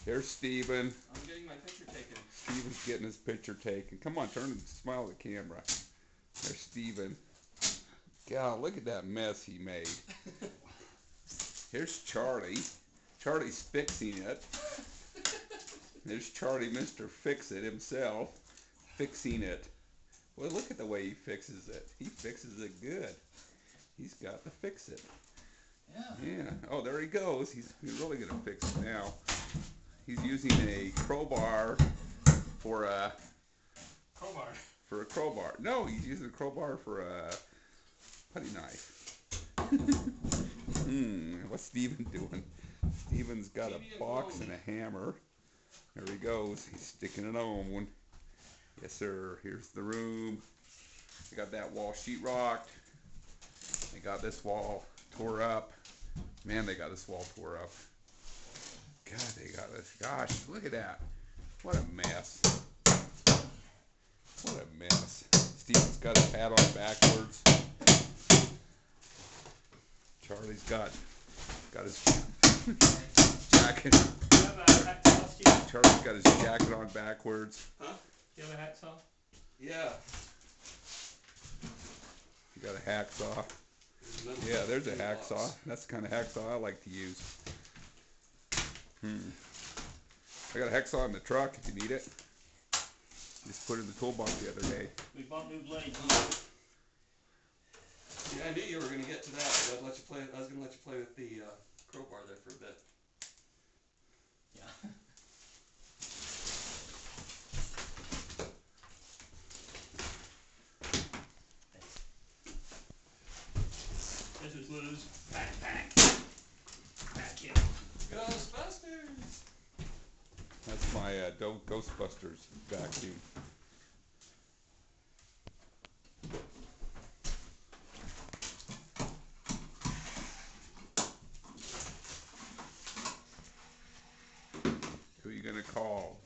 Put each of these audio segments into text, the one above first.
Here's Steven. I'm getting my picture taken. Steven's getting his picture taken. Come on, turn and smile at the camera. There's Steven. God, look at that mess he made. Here's Charlie. Charlie's fixing it. There's Charlie, Mr. Fix-It himself, fixing it. Well, look at the way he fixes it. He fixes it good. He's got to fix it. Yeah. Oh, there he goes. He's really gonna fix it now. He's using a crowbar for a crowbar. No, he's using a crowbar for a putty knife. What's Steven doing? Steven's got a box and a hammer. There he goes. He's sticking it on. Yes, sir. Here's the room. They got that wall sheetrocked. They got this wall tore up. Man, they got this wall tore up. God, they got this. Gosh, look at that. What a mess. What a mess. Steven's got his hat on backwards. Charlie's got his jacket. Charlie's got his jacket on backwards. Huh? You have a hacksaw? Yeah. You got a hacksaw. Yeah, there's a hacksaw. That's the kind of hacksaw I like to use. I got a hacksaw in the truck if you need it. Just put it in the toolbox the other day. We bought new blades. Yeah, I knew you were going to get to that. I was going to let you play with the crowbar there for a bit. Yeah. This is Lou's backpack. Vacuum. Ghostbusters! That's my Ghostbusters vacuum. Who are you going to call?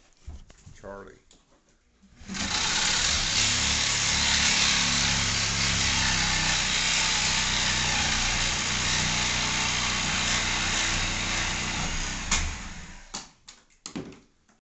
Charlie.